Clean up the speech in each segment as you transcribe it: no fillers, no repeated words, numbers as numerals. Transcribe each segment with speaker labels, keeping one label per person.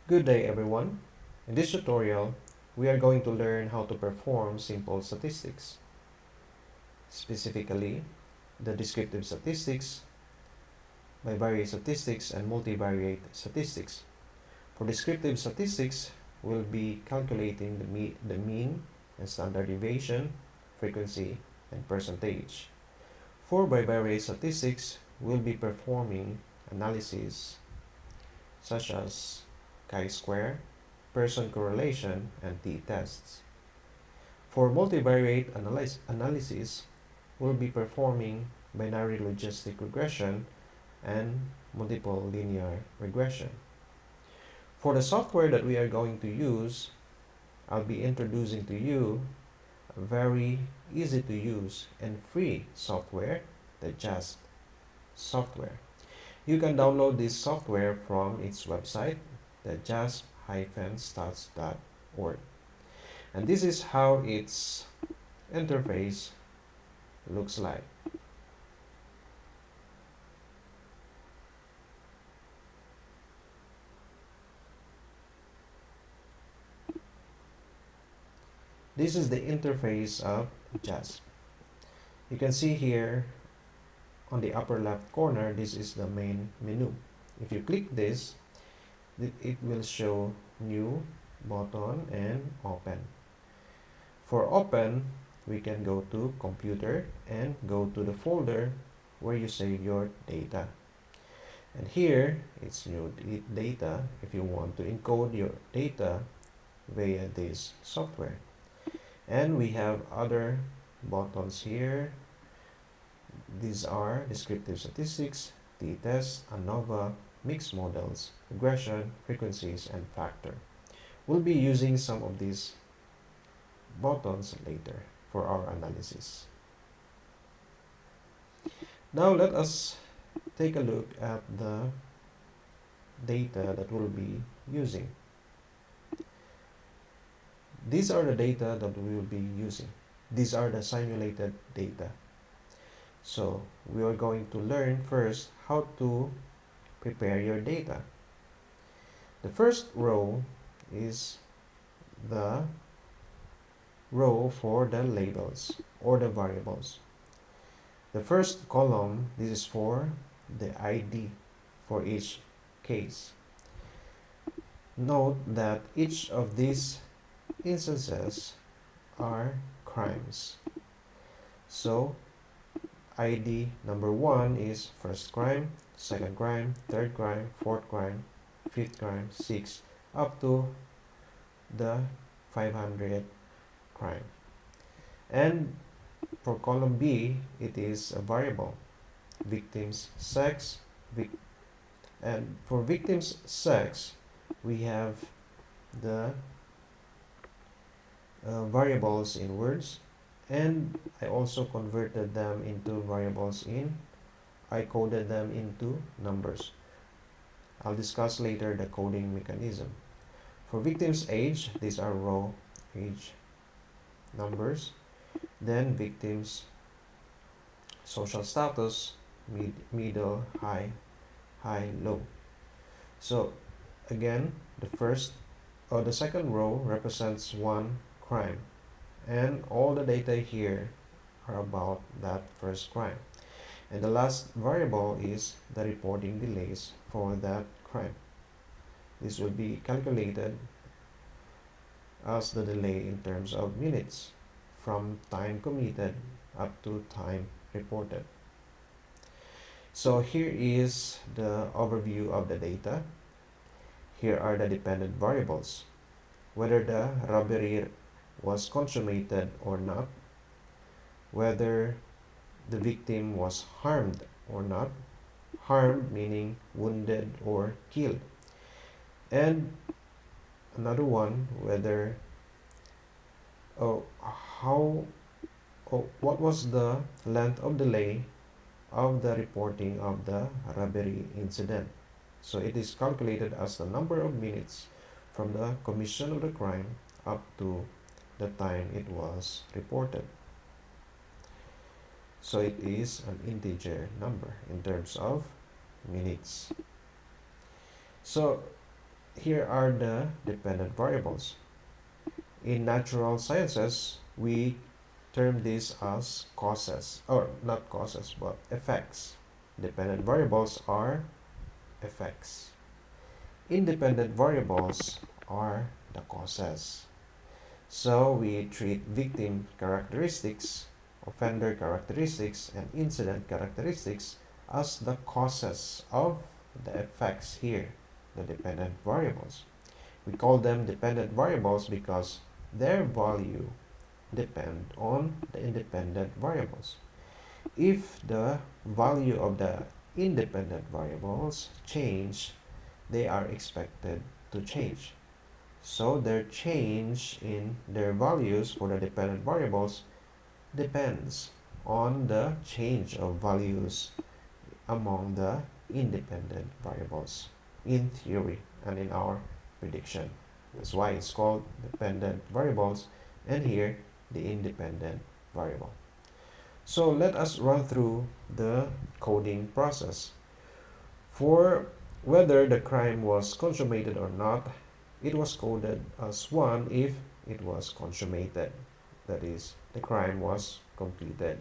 Speaker 1: Good day everyone. In this tutorial, we are going to learn how to perform simple statistics, specifically the descriptive statistics, bivariate statistics, and multivariate statistics. For descriptive statistics, we'll be calculating the mean and standard deviation, frequency, and percentage. For bivariate statistics, we'll be performing analysis such as chi-square, Pearson correlation, and t-tests. For multivariate analysis, we'll be performing binary logistic regression and multiple linear regression. For the software that we are going to use, I'll be introducing to you a very easy to use and free software, the JASP software. You can download this software from its website, the jasp-stats.org. And this is how its interface looks like. This is the interface of JASP. You can see here on the upper left corner, this is the main menu. If you click this, it will show new button and open. For open, we can go to computer and go to the folder where you save your data. And here it's new data if you want to encode your data via this software. And we have other buttons here. These are descriptive statistics, t-test, ANOVA, mixed models, regression, frequencies, and factor. We'll be using some of these buttons later for our analysis. Now let us take a look at the data that we'll be using. These are the data that we will be using. These are the simulated data. So we are going to learn first how to prepare your data. The first row is the row for the labels or the variables. The first column, this is for the ID for each case. Note that each of these instances are crimes. So ID number 1 is first crime, second crime, third crime, fourth crime, fifth crime, sixth, up to the 500th crime. And for column B, it is a variable, victim's sex, and for victim's sex, we have the variables in words, and I also converted them into variables I coded them into numbers. I'll discuss later the coding mechanism. For victim's age, these are raw age numbers. Then victim's social status, middle, high, low. So again, the second row represents one crime, and all the data here are about that first crime. And the last variable is the reporting delays for that crime. This will be calculated as the delay in terms of minutes from time committed up to time reported. So here is the overview of the data. Here are the dependent variables: whether the robbery was consummated or not, whether the victim was harmed or not, harmed meaning wounded or killed, and another one, whether what was the length of delay of the reporting of the robbery incident. So it is calculated as the number of minutes from the commission of the crime up to the time it was reported. So it is an integer number in terms of minutes. So here are the dependent variables. In natural sciences, we term this as causes, or not causes, but effects. Dependent variables are effects. Independent variables are the causes. So we treat victim characteristics, offender characteristics, and incident characteristics as the causes of the effects here, the dependent variables. We call them dependent variables because their value depend on the independent variables. If the value of the independent variables change, they are expected to change. So their change in their values for the dependent variables depends on the change of values among the independent variables in theory and in our prediction. That's why it's called dependent variables, and here the independent variable. So let us run through the coding process. For whether the crime was consummated or not, it was coded as 1 if it was consummated. That is, the crime was completed.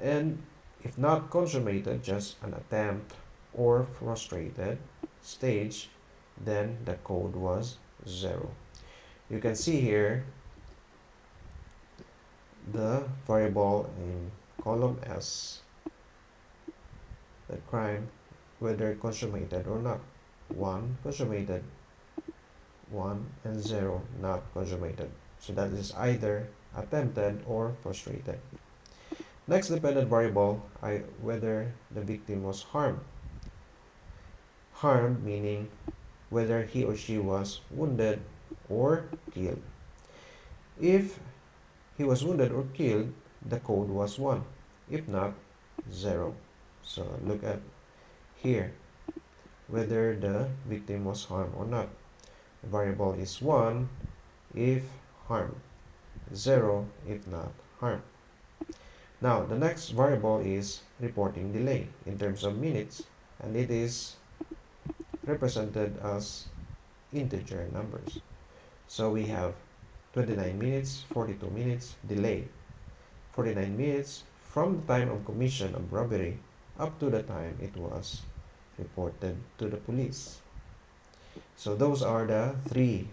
Speaker 1: And if not consummated, just an attempt or frustrated stage, then the code was 0. You can see here the variable in column S, the crime, whether consummated or not. 1 consummated, 1 and 0 not consummated. So that is either attempted or frustrated. Next dependent variable, whether the victim was harmed. Harmed meaning whether he or she was wounded or killed. If he was wounded or killed, the code was 1. If not, 0. So look at here, whether the victim was harmed or not. The variable is 1 if harmed, 0 if not harmed. Now, the next variable is reporting delay in terms of minutes, and it is represented as integer numbers. So we have 29 minutes, 42 minutes delay. 49 minutes from the time of commission of robbery up to the time it was reported to the police. So those are the 3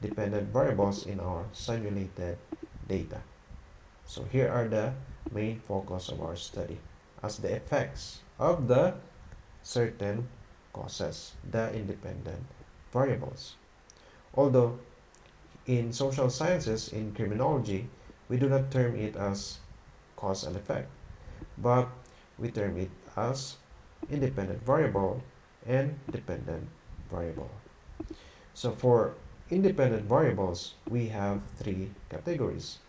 Speaker 1: dependent variables in our simulated data. So here are the main focus of our study as the effects of the certain causes, the independent variables. Although in social sciences, in criminology, we do not term it as cause and effect, but we term it as independent variable and dependent variable. So for independent variables, we have 3 categories: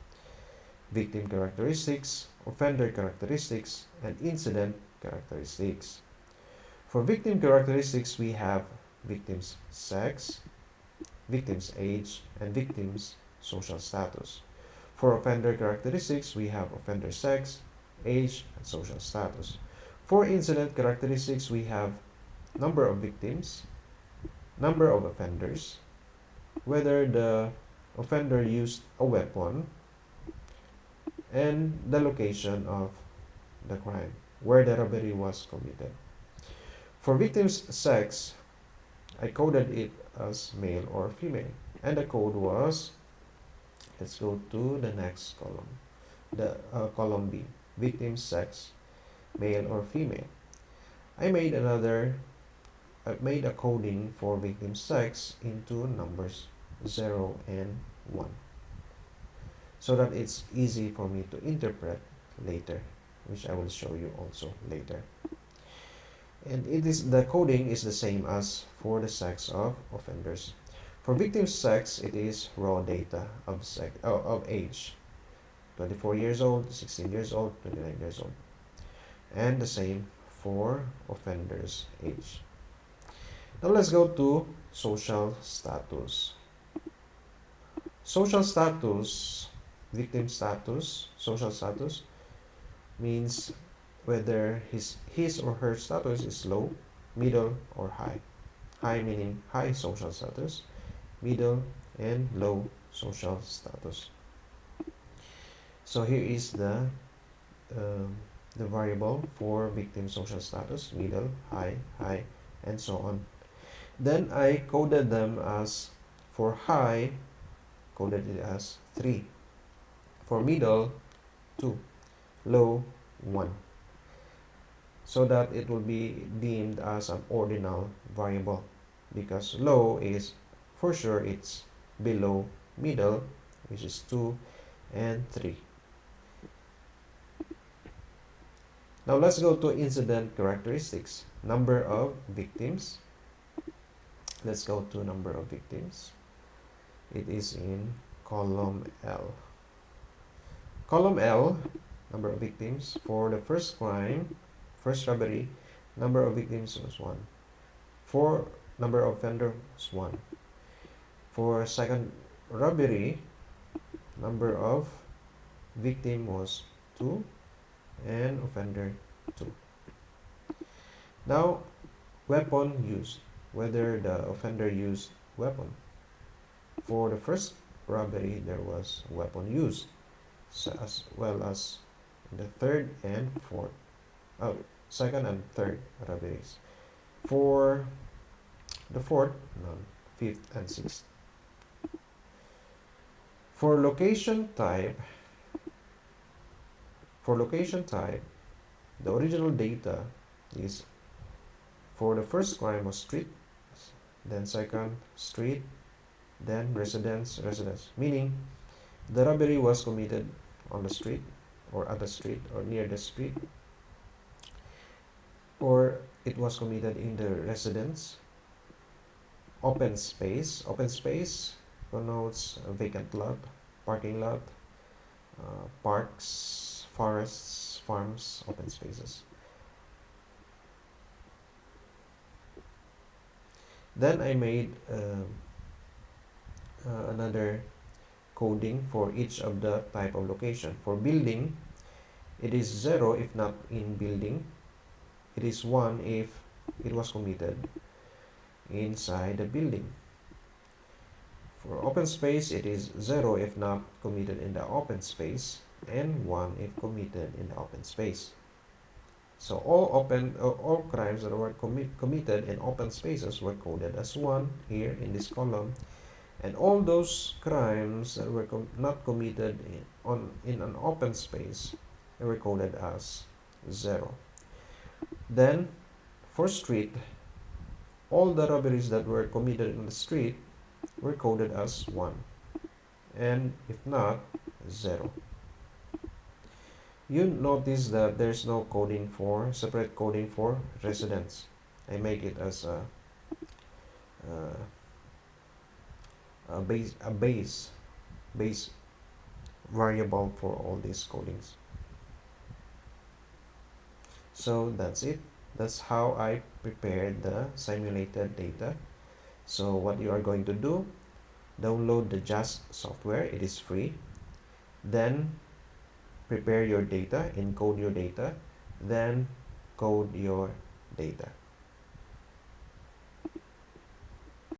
Speaker 1: victim characteristics, offender characteristics, and incident characteristics. For victim characteristics, we have victim's sex, victim's age, and victim's social status. For offender characteristics, we have offender sex, age, and social status. For incident characteristics, we have number of victims, number of offenders, whether the offender used a weapon, and the location of the crime, where the robbery was committed. For victim's sex, I coded it as male or female, and the code was, let's go to the next column, the column B, victim's sex, male or female. I made a coding for victim's sex into numbers 0 and 1, so that it's easy for me to interpret later, which I will show you also later. And the coding is the same as for the sex of offenders. For victim's sex, it is raw data of age: 24 years old, 16 years old, 29 years old. And the same for offender's age. Now let's go to social status. Social status, victim status, social status means whether his or her status is low, middle, or high. High meaning high social status, middle, and low social status. So here is um, the variable for victim social status: middle, high, and so on. Then I coded them as, for high, coded it as 3. For middle, 2. Low, 1. So that it will be deemed as an ordinal variable, because low is, for sure, it's below middle, which is 2 and 3. Now let's go to incident characteristics. Number of victims. Let's go to number of victims. It is in column L. Column L, number of victims. For the first crime, first robbery, number of victims was 1. For number of offender was 1. For second robbery, number of victim was 2 and offender 2. Now, weapon used, whether the offender used weapon. For the first robbery, there was weapon used, so as well as the third and fourth, second and third robberies. For the fourth, none. Fifth and sixth. For location type, the original data is, for the first crime was street, then second street, then residence, meaning the robbery was committed on the street, or at the street, or near the street, or it was committed in the residence. Open space connotes a vacant lot, parking lot, parks, forests, farms, open spaces. Then I made another coding for each of the type of location. For building, it is 0 if not in building. It is 1 if it was committed inside the building. For open space, it is 0 if not committed in the open space, and 1 if committed in the open space. So all crimes that were committed in open spaces were coded as 1 here in this column, and all those crimes that were not committed in an open space, they were coded as 0. Then for street, all the robberies that were committed in the street were coded as 1, and if not, 0. You notice that there's no separate coding for residence. I make it as a base variable for all these codings. So that's it. That's how I prepared the simulated data. So what you are going to do, download the Just software. It is free. Then prepare your data, encode your data, then code your data.